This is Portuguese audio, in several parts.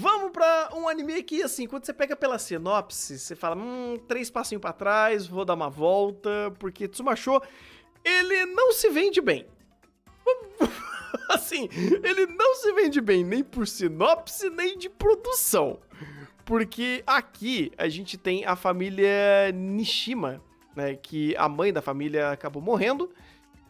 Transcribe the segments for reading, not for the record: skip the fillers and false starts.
Vamos pra um anime que, assim, quando você pega pela sinopse, você fala, 3 passinhos pra trás, vou dar uma volta, porque Tsumashou, ele não se vende bem. Assim, ele não se vende bem nem por sinopse, nem de produção. Porque aqui a gente tem a família Nishima, né, que a mãe da família acabou morrendo,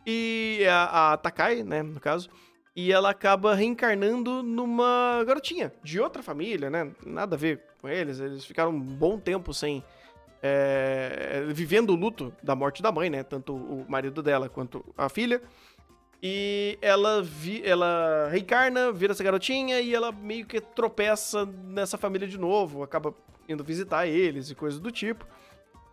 e a Takai, né, no caso, e ela acaba reencarnando numa garotinha de outra família, né? Nada a ver com eles ficaram um bom tempo sem... vivendo o luto da morte da mãe, né? Tanto o marido dela quanto a filha. E ela reencarna, vira essa garotinha e ela meio que tropeça nessa família de novo, acaba indo visitar eles e coisas do tipo.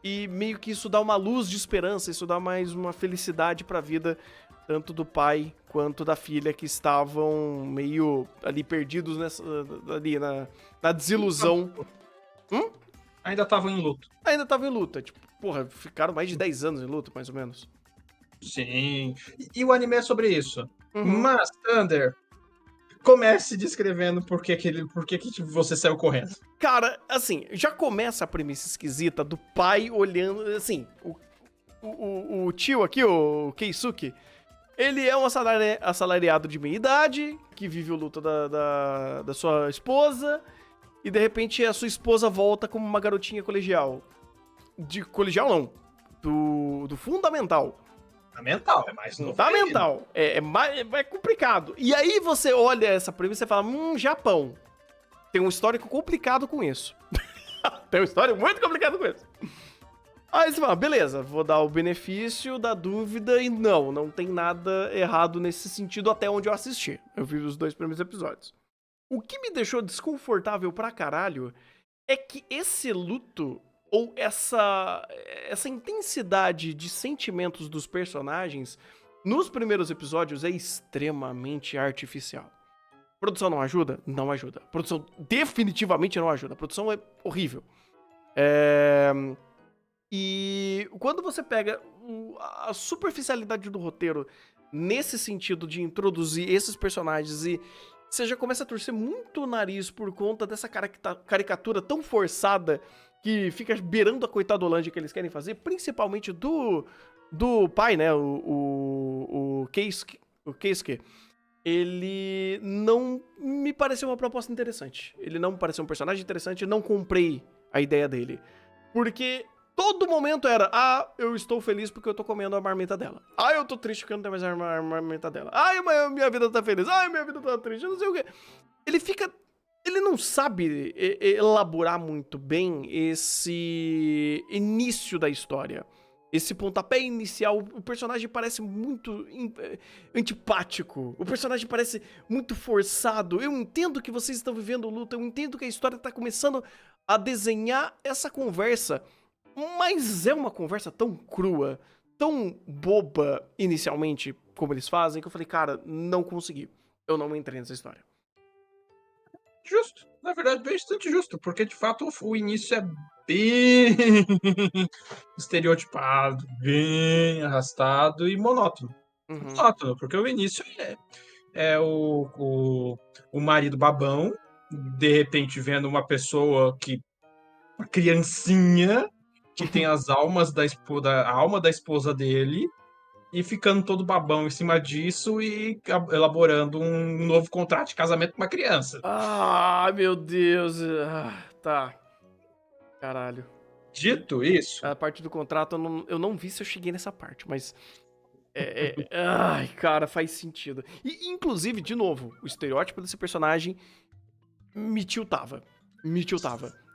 E meio que isso dá uma luz de esperança, isso dá mais uma felicidade pra vida, tanto do pai quanto da filha, que estavam meio ali perdidos ali na desilusão. Ainda estavam em luto. Ainda estavam em luta, tipo, porra, ficaram mais de 10 anos em luta, mais ou menos. Sim. E o anime é sobre isso. Uhum. Mas, Thunder, comece descrevendo por que você saiu correndo. Cara, assim, já começa a premissa esquisita do pai olhando, assim, o tio aqui, o Keisuke, ele é um assalariado de meia idade, que vive o luto da sua esposa, e de repente a sua esposa volta como uma garotinha colegial. De colegial não, do fundamental. Fundamental, é mais novo. Fundamental, é complicado. E aí você olha essa premissa e fala, Japão. Tem um histórico complicado com isso. Tem um histórico muito complicado com isso. Aí você fala, beleza, vou dar o benefício da dúvida e não tem nada errado nesse sentido até onde eu assisti. Eu vi os 2 primeiros episódios. O que me deixou desconfortável pra caralho é que esse luto ou essa intensidade de sentimentos dos personagens nos primeiros episódios é extremamente artificial. A produção não ajuda? Não ajuda. A produção definitivamente não ajuda. A produção é horrível. E quando você pega a superficialidade do roteiro nesse sentido de introduzir esses personagens e você já começa a torcer muito o nariz por conta dessa caricatura tão forçada que fica beirando a coitadolândia que eles querem fazer, principalmente do pai, né, o Keisuke. Ele não me pareceu uma proposta interessante. Ele não me pareceu um personagem interessante, não comprei a ideia dele. Porque todo momento era, eu estou feliz porque eu tô comendo a marmita dela. Eu tô triste porque eu não tenho mais a marmita dela. Minha vida tá feliz. Minha vida tá triste, não sei o quê. Ele não sabe elaborar muito bem esse início da história. Esse pontapé inicial, o personagem parece muito antipático. O personagem parece muito forçado. Eu entendo que vocês estão vivendo luta, eu entendo que a história tá começando a desenhar essa conversa. Mas é uma conversa tão crua, tão boba inicialmente, como eles fazem, que eu falei, cara, não consegui. Eu não entrei nessa história. Justo. Na verdade, bastante justo, porque de fato o início é bem estereotipado, bem arrastado e monótono. Monótono, porque o início é o marido babão, de repente vendo uma pessoa uma criancinha que tem as almas a alma da esposa dele e ficando todo babão em cima disso e elaborando um novo contrato de casamento com uma criança. Meu Deus. Tá. Caralho. Dito isso... A parte do contrato, eu não vi se eu cheguei nessa parte, mas... Ai, cara, faz sentido. E, inclusive, de novo, o estereótipo desse personagem me tiltava.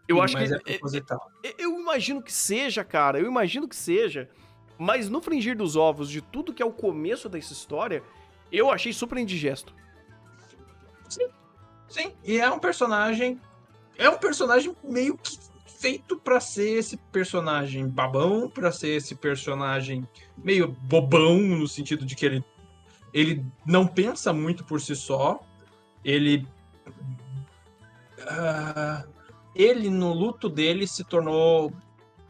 Eu acho mas que... é proposital. Eu imagino que seja, cara. Eu imagino que seja. Mas no frigir dos ovos de tudo que é o começo dessa história, eu achei super indigesto. Sim. E é um personagem meio que feito pra ser esse personagem babão, pra ser esse personagem meio bobão, no sentido de que ele não pensa muito por si só. Ele no luto dele se tornou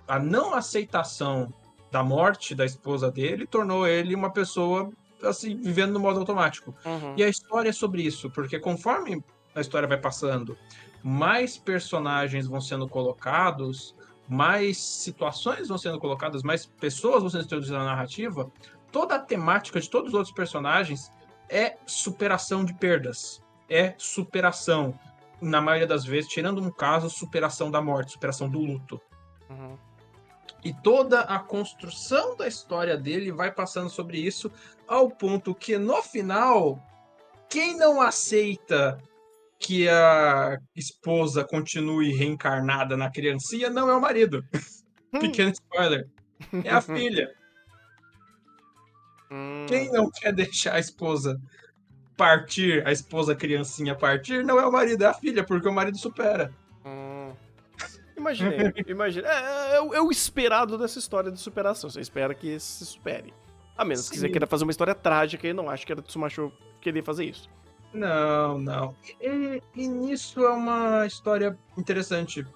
a não aceitação da morte da esposa dele, tornou ele uma pessoa assim, vivendo no modo automático. E a história é sobre isso, porque conforme a história vai passando, mais personagens vão sendo colocados, mais situações vão sendo colocadas, mais pessoas vão sendo introduzidas na narrativa, toda a temática de todos os outros personagens é superação de perdas. É superação. Na maioria das vezes, tirando um caso, superação da morte, superação do luto. Uhum. E toda a construção da história dele vai passando sobre isso, ao ponto que, no final, quem não aceita que a esposa continue reencarnada na criancinha não é o marido. Pequeno spoiler. É a filha. Quem não quer deixar a esposa partir, a esposa criancinha partir, não é o marido, é a filha, porque o marido supera. Imaginei, imaginei. É o esperado dessa história de superação. Você espera que se supere. A menos que você Sim. queira fazer uma história trágica e não acho que era Tsumasho querer fazer isso. Não, não. E nisso é uma história interessante,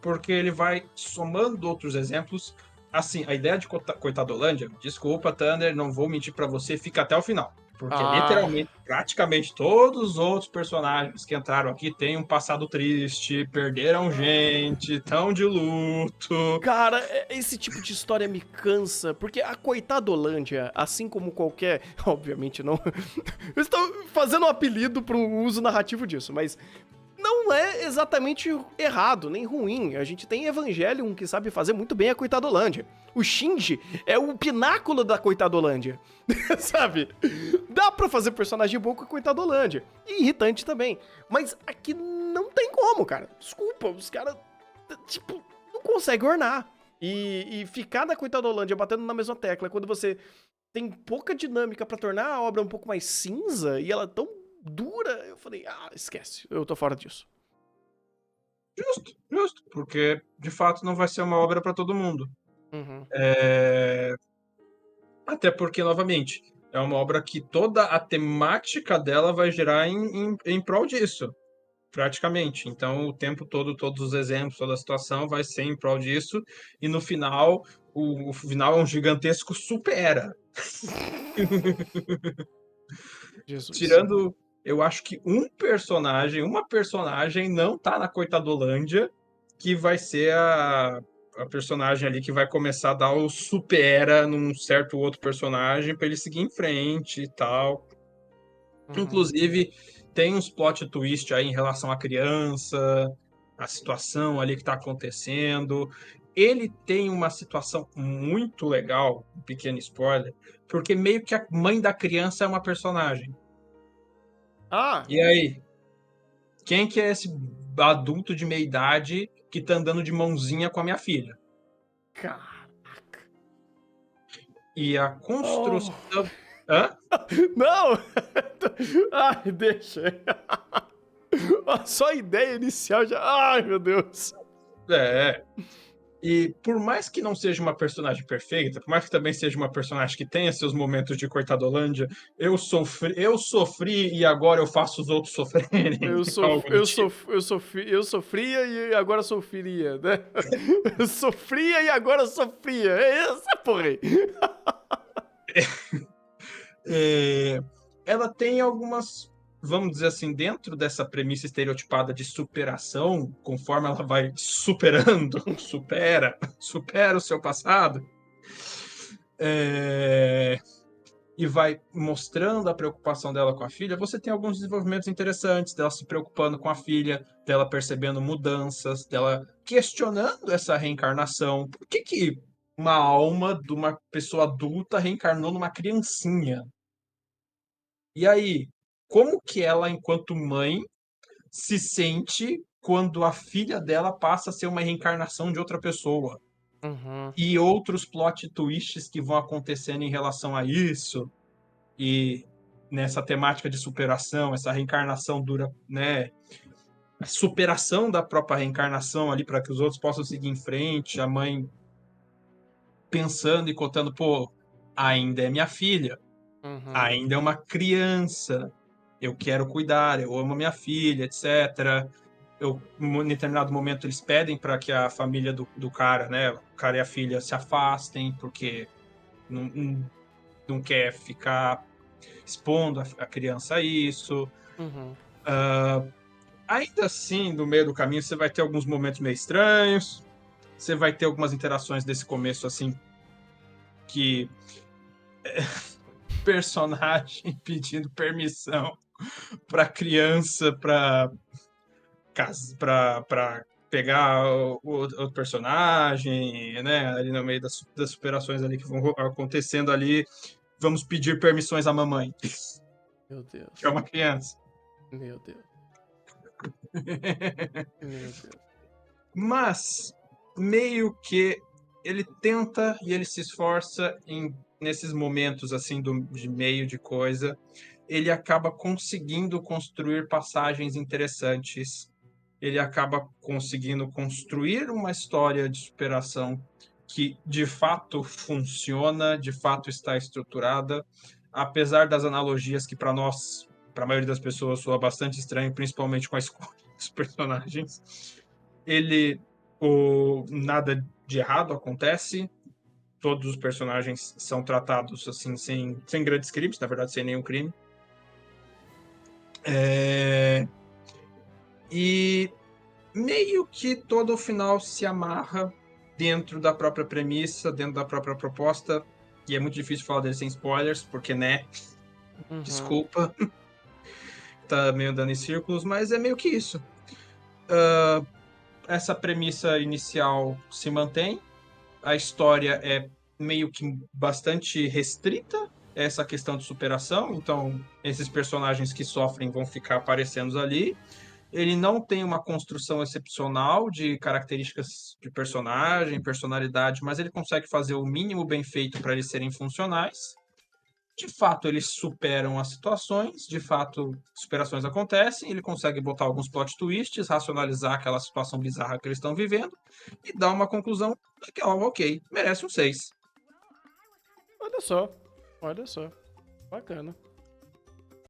porque ele vai somando outros exemplos. Assim, a ideia de Coitadolândia, desculpa, Thunder, não vou mentir pra você, fica até o final. Porque Ah, literalmente, praticamente todos os outros personagens que entraram aqui têm um passado triste, perderam gente, estão de luto. cara, esse tipo de história me cansa, porque a Coitadolândia, assim como qualquer. Obviamente não. Eu estou fazendo um apelido para um uso narrativo disso, mas não é exatamente errado, nem ruim. A gente tem Evangelion que sabe fazer muito bem a Coitadolândia. O Shinji é o pináculo da Coitadolândia. Sabe? Dá pra fazer personagem bom com a Coitadolândia. E irritante também. Mas aqui não tem como, cara. Desculpa, os caras, tipo, não conseguem ornar. E ficar na Coitadolândia batendo na mesma tecla quando você tem pouca dinâmica pra tornar a obra um pouco mais cinza e ela é tão dura, eu falei, esquece, eu tô fora disso. Justo, justo, porque de fato não vai ser uma obra para todo mundo. Uhum. Até porque, novamente, é uma obra que toda a temática dela vai girar em prol disso, praticamente. Então, o tempo todo, todos os exemplos, toda a situação vai ser em prol disso, e no final, o final é um gigantesco supera. Jesus. Tirando, eu acho que uma personagem não tá na Coitadolândia, que vai ser a personagem ali que vai começar a dar o supera num certo outro personagem para ele seguir em frente e tal. Uhum. Inclusive, tem uns plot twist aí em relação à criança, a situação ali que tá acontecendo. Ele tem uma situação muito legal, um pequeno spoiler, porque meio que a mãe da criança é uma personagem. Ah, E aí, quem que é esse adulto de meia idade que tá andando de mãozinha com a minha filha? caraca. E a Oh. construção. Hã? Não! Ai, deixa. Só a ideia inicial já. Ai, meu Deus. É. E por mais que não seja uma personagem perfeita, por mais que também seja uma personagem que tenha seus momentos de coitadolândia, eu sofri e agora eu faço os outros sofrerem. Algo do tipo. Eu sofria e agora sofria, né? Eu sofria e agora sofria. É essa porra aí. É, ela tem algumas, vamos dizer assim, dentro dessa premissa estereotipada de superação, conforme ela vai superando, supera o seu passado, é, e vai mostrando a preocupação dela com a filha, você tem alguns desenvolvimentos interessantes dela se preocupando com a filha, dela percebendo mudanças, dela questionando essa reencarnação. Por que que uma alma de uma pessoa adulta reencarnou numa criancinha? E aí, como que ela, enquanto mãe, se sente quando a filha dela passa a ser uma reencarnação de outra pessoa? Uhum. E outros plot twists que vão acontecendo em relação a isso, e nessa temática de superação, essa reencarnação dura, né? A superação da própria reencarnação ali para que os outros possam seguir em frente, a mãe pensando e contando, pô, ainda é minha filha, Uhum. ainda é uma criança, eu quero cuidar, eu amo a minha filha, etc. Em determinado momento eles pedem para que a família do cara, né, o cara e a filha se afastem porque não quer ficar expondo a criança a isso. Uhum. ainda assim, no meio do caminho, você vai ter alguns momentos meio estranhos, você vai ter algumas interações desse começo, assim, que personagem pedindo permissão pra criança pra pegar o personagem, né? Ali no meio das superações ali que vão acontecendo ali, vamos pedir permissões à mamãe, Meu que é Deus. uma criança. Meu Deus. Meu Deus. Mas meio que ele tenta e ele se esforça nesses momentos assim de meio de coisa, ele acaba conseguindo construir passagens interessantes. Ele acaba conseguindo construir uma história de superação que de fato funciona, de fato está estruturada, apesar das analogias que para nós, para a maioria das pessoas, soa bastante estranho, principalmente com a escolha dos personagens. Nada de errado acontece, todos os personagens são tratados assim sem grandes crimes, na verdade sem nenhum crime. E meio que todo o final se amarra dentro da própria premissa, dentro da própria proposta, e é muito difícil falar dele sem spoilers, porque, né, desculpa, tá meio andando em círculos, mas é meio que isso. Essa premissa inicial se mantém, a história é meio que bastante restrita, essa questão de superação, então esses personagens que sofrem vão ficar aparecendo ali. Ele não tem uma construção excepcional de características de personagem, personalidade, mas ele consegue fazer o mínimo bem feito para eles serem funcionais. De fato, eles superam as situações, de fato, superações acontecem, ele consegue botar alguns plot twists, racionalizar aquela situação bizarra que eles estão vivendo e dar uma conclusão legal, ok, merece um 6. Olha só. Olha só. Bacana.